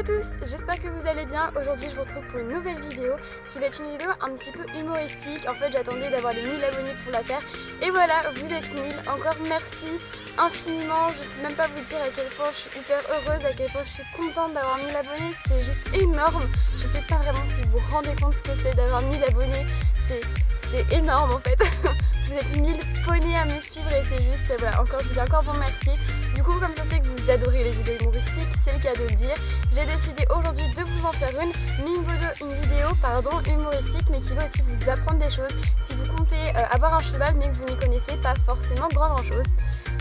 tous, j'espère que vous allez bien. Aujourd'hui je vous retrouve pour une nouvelle vidéo qui va être une vidéo un petit peu humoristique. En fait j'attendais d'avoir les 1000 abonnés pour la faire et voilà, vous êtes 1000. Encore merci infiniment, je ne peux même pas vous dire à quel point je suis hyper heureuse, à quel point je suis contente d'avoir 1000 abonnés, c'est juste énorme. Je sais pas vraiment si vous vous rendez compte ce que c'est d'avoir 1000 abonnés, c'est énorme en fait. Vous êtes 1000 poneys à me suivre et c'est juste, voilà, encore, je voulais encore vous remercier. Du coup, comme je sais que vous adorez les vidéos humoristiques, c'est le cas de le dire, j'ai décidé aujourd'hui de vous en faire une vidéo humoristique, mais qui va aussi vous apprendre des choses si vous comptez avoir un cheval mais que vous n'y connaissez pas forcément grand chose.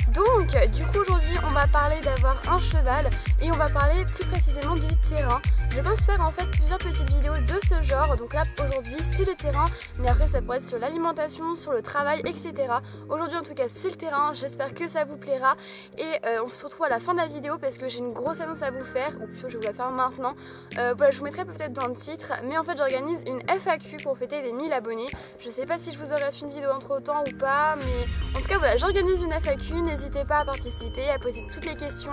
Donc, du coup, aujourd'hui, on va parler d'avoir un cheval et on va parler plus précisément du terrain. Je pense faire en fait plusieurs petites vidéos de ce genre. Donc là, aujourd'hui, c'est le terrain, mais après, ça pourrait être sur l'alimentation, sur le travail, etc. Aujourd'hui, en tout cas, c'est le terrain. J'espère que ça vous plaira. Et on se retrouve à la fin de la vidéo parce que j'ai une grosse annonce à vous faire, ou plutôt, je vais vous la faire maintenant. Voilà, je vous mettrai peut-être dans le titre, mais en fait, j'organise une FAQ pour fêter les 1000 abonnés. Je sais pas si je vous aurais fait une vidéo entre temps ou pas, mais en tout cas, voilà, j'organise une FAQ. N'hésitez pas à participer, à poser toutes les questions,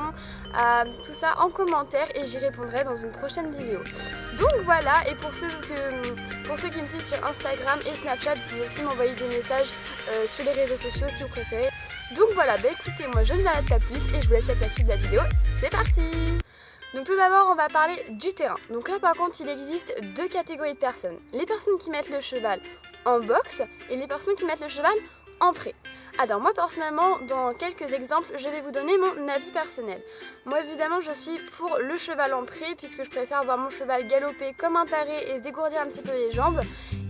tout ça en commentaire et j'y répondrai dans une prochaine vidéo. Donc voilà, et pour ceux qui me suivent sur Instagram et Snapchat, vous pouvez aussi m'envoyer des messages sur les réseaux sociaux si vous préférez. Donc voilà, bah écoutez, moi je ne m'arrête pas plus et je vous laisse avec la suite de la vidéo. C'est parti! Donc tout d'abord, on va parler du terrain. Donc là par contre, il existe deux catégories de personnes. Les personnes qui mettent le cheval en boxe et les personnes qui mettent le cheval en pré. Alors moi personnellement, dans quelques exemples, je vais vous donner mon avis personnel. Moi évidemment je suis pour le cheval en pré puisque je préfère voir mon cheval galoper comme un taré et se dégourdir un petit peu les jambes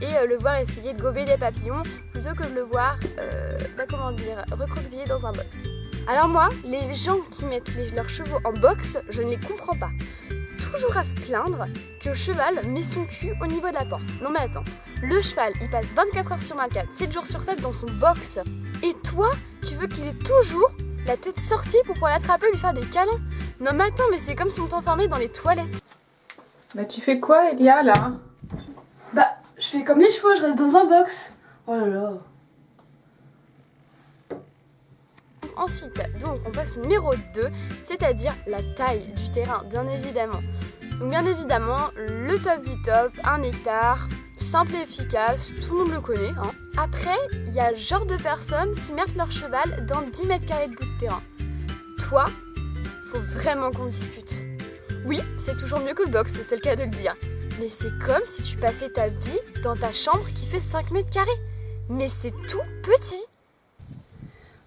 et le voir essayer de gober des papillons plutôt que de le voir, recroqueviller dans un box. Alors moi, les gens qui mettent leurs chevaux en box, je ne les comprends pas. Toujours à se plaindre que le cheval met son cul au niveau de la porte. Non mais attends, le cheval il passe 24 heures sur 24, 7 jours sur 7 dans son box. Et toi, tu veux qu'il ait toujours la tête sortie pour pouvoir l'attraper et lui faire des câlins? Non mais attends, mais c'est comme si on t'enfermait dans les toilettes. Bah tu fais quoi Elia là? Bah je fais comme les chevaux, je reste dans un box. Oh là là. Ensuite, donc on passe au numéro 2, c'est-à-dire la taille du terrain, bien évidemment. Donc bien évidemment, le top du top, 1 hectare, simple et efficace, tout le monde le connaît. Hein. Après, il y a le genre de personnes qui mettent leur cheval dans 10 mètres carrés de bout de terrain. Toi, faut vraiment qu'on discute. Oui, c'est toujours mieux que le box, c'est le cas de le dire. Mais c'est comme si tu passais ta vie dans ta chambre qui fait 5 mètres carrés. Mais c'est tout petit.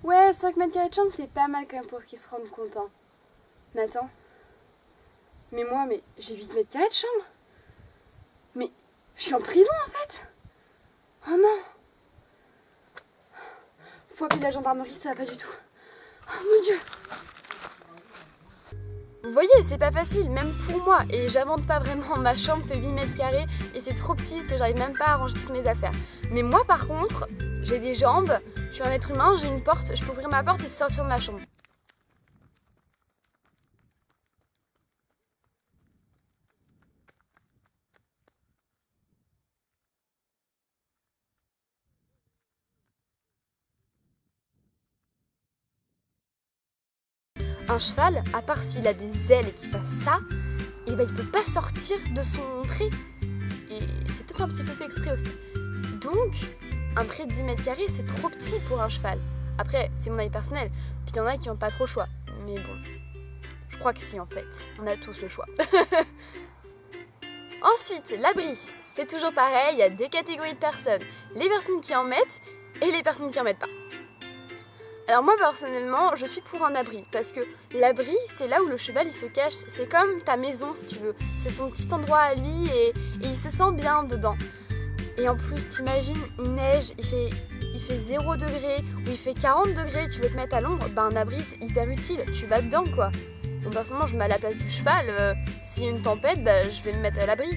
Ouais, 5 mètres carrés de chambre, c'est pas mal quand même pour qu'ils se rendent compte. Hein. Mais attends. Mais moi, j'ai 8 mètres carrés de chambre. Mais je suis en prison en fait. Oh non. Faut appeler la gendarmerie, ça va pas du tout. Oh mon Dieu. Vous voyez, c'est pas facile, même pour moi. Et j'invente pas vraiment, ma chambre fait 8 mètres carrés et c'est trop petit parce que j'arrive même pas à ranger toutes mes affaires. Mais moi par contre, j'ai des jambes, je suis un être humain, j'ai une porte, je peux ouvrir ma porte et sortir de ma chambre. Un cheval, à part s'il a des ailes et qu'il fasse ça, et ben il peut pas sortir de son pré. Et c'est peut-être un petit peu fait exprès aussi. Donc, un pré de 10 mètres carrés, c'est trop petit pour un cheval. Après, c'est mon avis personnel. Puis il y en a qui n'ont pas trop le choix. Mais bon, je crois que si en fait. On a tous le choix. Ensuite, l'abri. C'est toujours pareil, il y a des catégories de personnes. Les personnes qui en mettent et les personnes qui en mettent pas. Alors moi personnellement, je suis pour un abri parce que l'abri, c'est là où le cheval il se cache. C'est comme ta maison si tu veux. C'est son petit endroit à lui et il se sent bien dedans. Et en plus, t'imagines, il neige, il fait 0 degré ou il fait 40 degrés, tu veux te mettre à l'ombre, bah un abri c'est hyper utile, tu vas dedans quoi. Bon, personnellement, je me mets à la place du cheval, s'il y a une tempête, bah je vais me mettre à l'abri.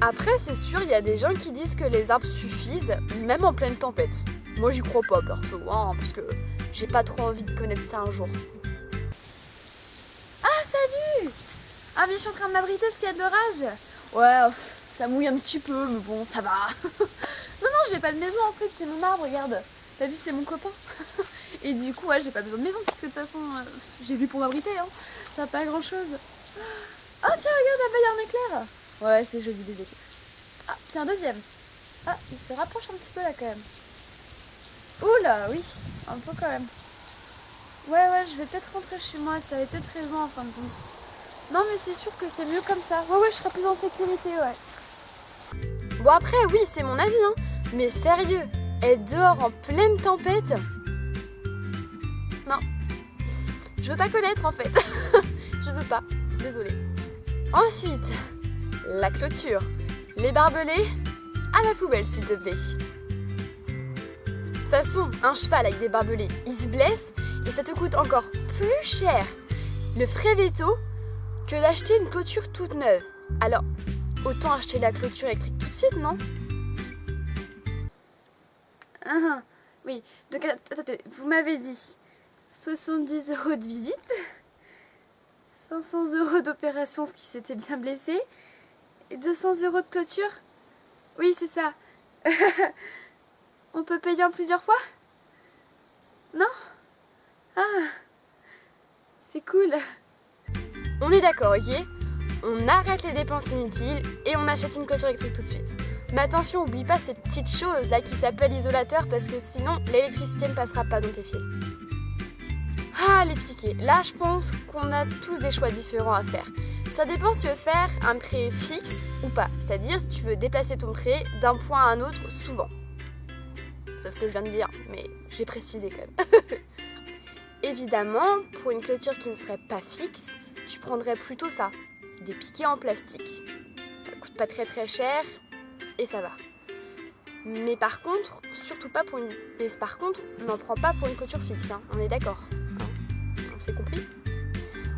Après, c'est sûr, il y a des gens qui disent que les arbres suffisent, même en pleine tempête. Moi, j'y crois pas, perso, hein, parce que j'ai pas trop envie de connaître ça un jour. Ah, salut! Ah, mais je suis en train de m'abriter parce qu'il y a de l'orage. Ouais, ça mouille un petit peu, mais bon, ça va. Non, j'ai pas de maison, en fait, c'est mon arbre, regarde. T'as vu, c'est mon copain. Et du coup, ouais, j'ai pas besoin de maison, puisque de toute façon, j'ai vu pour m'abriter, hein. Ça n'a pas grand-chose. Oh tiens, regarde là-bas, il y a un éclair. Ouais, c'est joli des éclairs. Ah, puis un deuxième. Ah, il se rapproche un petit peu là quand même. Oula, oui, un peu quand même. Ouais, je vais peut-être rentrer chez moi, t'avais peut-être raison en fin de compte. Non mais c'est sûr que c'est mieux comme ça. Ouais, je serai plus en sécurité, ouais. Bon après, oui, c'est mon avis, hein. Mais sérieux, être dehors en pleine tempête? Non. Je veux pas connaître en fait. Je veux pas, désolée. Ensuite, la clôture. Les barbelés, à la poubelle s'il te plaît. De toute façon, un cheval avec des barbelés, il se blesse et ça te coûte encore plus cher le frais veto que d'acheter une clôture toute neuve. Alors, autant acheter la clôture électrique tout de suite, non? Oui, donc attendez, vous m'avez dit 70 € de visite, 500 € d'opération, ce qui s'était bien blessé, et 200 € de clôture? Oui, c'est ça. On peut payer en plusieurs fois? Non? Ah, c'est cool. On est d'accord, ok? On arrête les dépenses inutiles et on achète une clôture électrique tout de suite. Mais attention, oublie pas ces petites choses là qui s'appellent isolateur parce que sinon l'électricité ne passera pas dans tes fils. Ah, les piquets. Là, je pense qu'on a tous des choix différents à faire. Ça dépend si tu veux faire un prêt fixe ou pas. C'est-à-dire si tu veux déplacer ton prêt d'un point à un autre souvent. C'est ce que je viens de dire, mais j'ai précisé quand même. Évidemment, pour une clôture qui ne serait pas fixe, tu prendrais plutôt ça. Des piquets en plastique. Ça coûte pas très cher et ça va. Mais par contre, surtout pas pour une... Mais par contre, n'en prends pas pour une clôture fixe, hein. On est d'accord, hein. On s'est compris?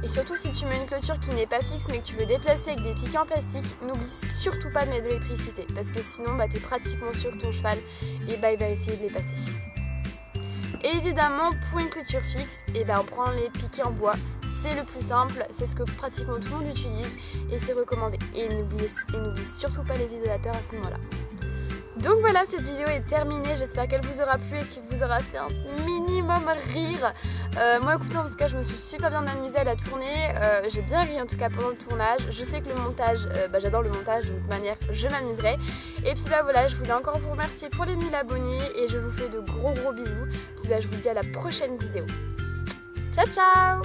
Et surtout si tu mets une clôture qui n'est pas fixe mais que tu veux déplacer avec des piquets en plastique, n'oublie surtout pas de mettre de l'électricité parce que sinon t'es pratiquement sûr que ton cheval il va essayer de les passer. Et évidemment pour une clôture fixe, on prend les piquets en bois. C'est le plus simple, c'est ce que pratiquement tout le monde utilise et c'est recommandé. Et n'oublie surtout pas les isolateurs à ce moment-là. Donc voilà, cette vidéo est terminée, j'espère qu'elle vous aura plu et qu'elle vous aura fait un minimum rire. Moi écoutez, en tout cas je me suis super bien amusée à la tourner, j'ai bien ri en tout cas pendant le tournage. Je sais que le montage, j'adore le montage, donc de toute manière je m'amuserai. Et puis voilà, je voulais encore vous remercier pour les 1000 abonnés et je vous fais de gros bisous. Puis je vous dis à la prochaine vidéo. Ciao ciao!